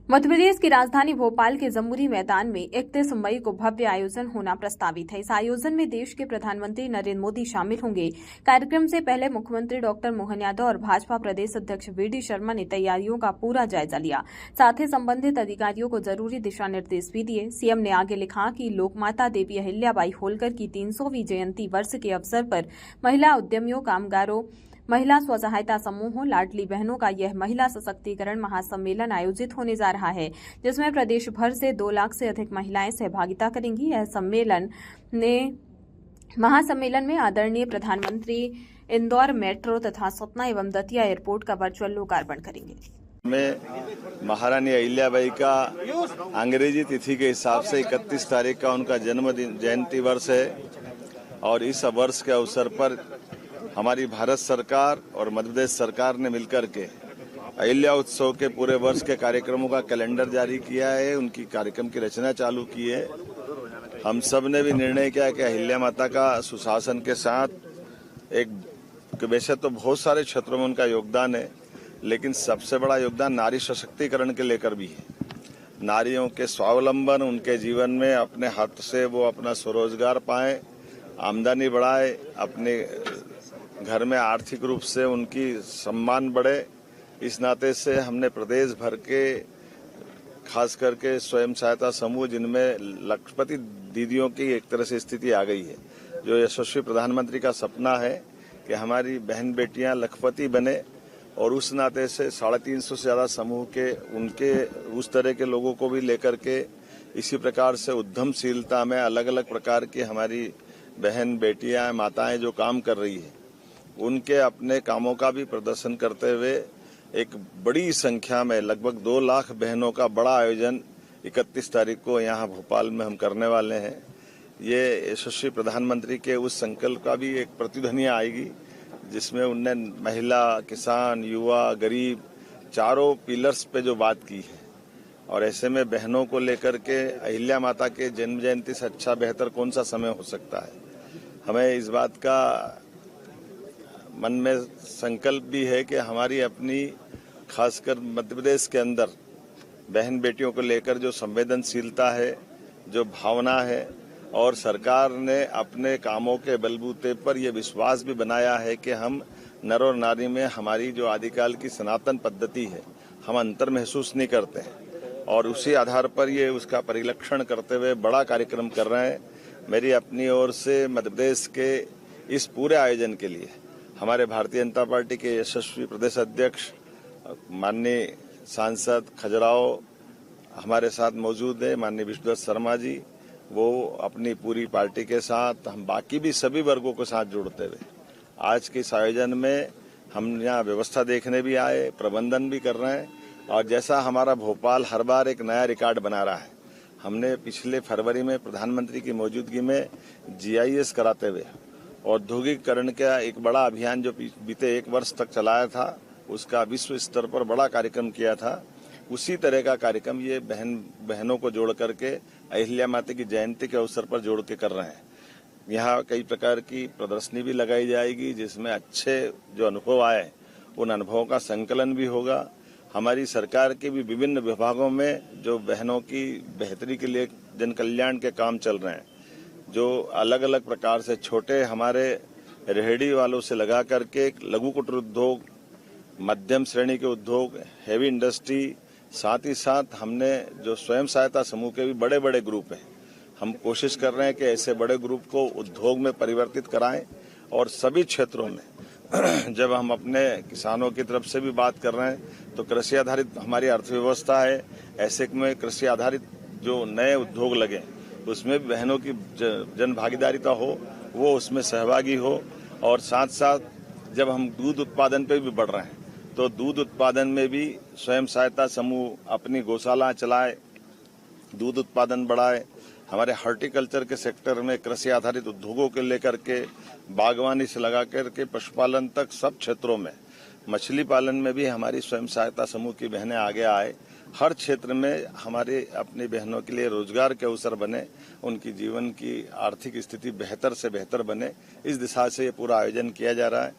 मध्यप्रदेश की राजधानी भोपाल के जम्बूरी मैदान में 31 मई को भव्य आयोजन होना प्रस्तावित है। इस आयोजन में देश के प्रधानमंत्री नरेंद्र मोदी शामिल होंगे। कार्यक्रम से पहले मुख्यमंत्री डॉक्टर मोहन यादव और भाजपा प्रदेश अध्यक्ष वी.डी. शर्मा ने तैयारियों का पूरा जायजा लिया। साथ ही संबंधित अधिकारियों को जरूरी दिशा निर्देश भी दिए। सीएम ने आगे लिखा कि लोकमाता देवी अहिल्याबाई होलकर की 300वीं जयंती वर्ष के अवसर पर महिला उद्यमियों, कामगारों, महिला स्वसहायता समूहों, लाडली बहनों का यह महिला सशक्तिकरण महासम्मेलन आयोजित होने जा रहा है, जिसमें प्रदेश भर से 2 लाख से अधिक महिलाएं सहभागिता करेंगी। महासम्मेलन में आदरणीय प्रधानमंत्री इंदौर मेट्रो तथा सतना एवं दतिया एयरपोर्ट का वर्चुअल लोकार्पण करेंगे। में महारानी अहिल्याबाई का अंग्रेजी तिथि के हिसाब से 31 तारीख का उनका जन्मदिन जयंती वर्ष है और इस वर्ष के अवसर पर हमारी भारत सरकार और मध्य प्रदेश सरकार ने मिलकर के अहिल्या उत्सव के पूरे वर्ष के कार्यक्रमों का कैलेंडर जारी किया है, उनकी कार्यक्रम की रचना चालू की है। हम सब ने भी निर्णय किया कि अहिल्या माता का सुशासन के साथ एक वैसे तो बहुत सारे क्षेत्रों में उनका योगदान है, लेकिन सबसे बड़ा योगदान नारी सशक्तिकरण के लेकर भी है। नारियों के स्वावलंबन, उनके जीवन में अपने हाथ से वो अपना स्वरोजगार पाए, आमदनी बढ़ाए, अपने घर में आर्थिक रूप से उनकी सम्मान बढ़े। इस नाते से हमने प्रदेश भर के खास करके स्वयं सहायता समूह जिनमें लखपति दीदियों की एक तरह से स्थिति आ गई है, जो यशस्वी प्रधानमंत्री का सपना है कि हमारी बहन बेटियां लखपति बने, और उस नाते से 350 से ज्यादा समूह के उनके उस तरह के लोगों को भी लेकर के इसी प्रकार से उद्यमशीलता में अलग अलग प्रकार की हमारी बहन बेटियां माताएं जो काम कर रही है, उनके अपने कामों का भी प्रदर्शन करते हुए एक बड़ी संख्या में लगभग 2 लाख बहनों का बड़ा आयोजन 31 तारीख को यहाँ भोपाल में हम करने वाले हैं। ये यशस्वी प्रधानमंत्री के उस संकल्प का भी एक प्रतिध्वनि आएगी, जिसमें उनने महिला, किसान, युवा, गरीब चारों पिलर्स पे जो बात की है, और ऐसे में बहनों को लेकर के अहिल्या माता के जन्म जयंती से अच्छा बेहतर कौन सा समय हो सकता है। हमें इस बात का मन में संकल्प भी है कि हमारी अपनी खासकर मध्य प्रदेश के अंदर बहन बेटियों को लेकर जो संवेदनशीलता है, जो भावना है, और सरकार ने अपने कामों के बलबूते पर यह विश्वास भी बनाया है कि हम नर और नारी में हमारी जो आदिकाल की सनातन पद्धति है, हम अंतर महसूस नहीं करते हैं, और उसी आधार पर ये उसका परिलक्षण करते हुए बड़ा कार्यक्रम कर रहे हैं। मेरी अपनी ओर से मध्य प्रदेश के इस पूरे आयोजन के लिए हमारे भारतीय जनता पार्टी के यशस्वी प्रदेश अध्यक्ष माननीय सांसद खजुराहो हमारे साथ मौजूद है, माननीय विष्णुदत्त शर्मा जी, वो अपनी पूरी पार्टी के साथ, हम बाकी भी सभी वर्गों के साथ जुड़ते हुए आज के इस आयोजन में हम यहाँ व्यवस्था देखने भी आए, प्रबंधन भी कर रहे हैं। और जैसा हमारा भोपाल हर बार एक नया रिकॉर्ड बना रहा है, हमने पिछले फरवरी में प्रधानमंत्री की मौजूदगी में GIS कराते हुए औद्योगिकरण का एक बड़ा अभियान जो बीते 1 वर्ष तक चलाया था, उसका विश्व स्तर पर बड़ा कार्यक्रम किया था। उसी तरह का कार्यक्रम ये बहनों को जोड़ करके अहिल्या माता की जयंती के अवसर पर जोड़ के कर रहे हैं। यहाँ कई प्रकार की प्रदर्शनी भी लगाई जाएगी, जिसमें अच्छे जो अनुभव आए उन अनुभवों का संकलन भी होगा। हमारी सरकार के भी विभिन्न विभागों में जो बहनों की बेहतरी के लिए जन कल्याण के काम चल रहे हैं, जो अलग अलग प्रकार से छोटे हमारे रेहड़ी वालों से लगा करके लघु कुटीर उद्योग, मध्यम श्रेणी के उद्योग, हेवी इंडस्ट्री, साथ ही साथ हमने जो स्वयं सहायता समूह के भी बड़े बड़े ग्रुप हैं, हम कोशिश कर रहे हैं कि ऐसे बड़े ग्रुप को उद्योग में परिवर्तित कराएं। और सभी क्षेत्रों में जब हम अपने किसानों की तरफ से भी बात कर रहे हैं, तो कृषि आधारित हमारी अर्थव्यवस्था है, ऐसे में कृषि आधारित जो नए उद्योग लगे उसमें भी बहनों की जन भागीदारिता हो, वो उसमें सहभागी हो। और साथ साथ जब हम दूध उत्पादन पे भी बढ़ रहे हैं, तो दूध उत्पादन में भी स्वयं सहायता समूह अपनी गौशाला चलाए, दूध उत्पादन बढ़ाए। हमारे हॉर्टिकल्चर के सेक्टर में कृषि आधारित उद्योगों के लेकर के बागवानी से लगा करके पशुपालन तक सब क्षेत्रों में, मछली पालन में भी हमारी स्वयं सहायता समूह की बहनें आगे आए। हर क्षेत्र में हमारे अपनी बहनों के लिए रोजगार के अवसर बने, उनकी जीवन की आर्थिक स्थिति बेहतर से बेहतर बने, इस दिशा से ये पूरा आयोजन किया जा रहा है।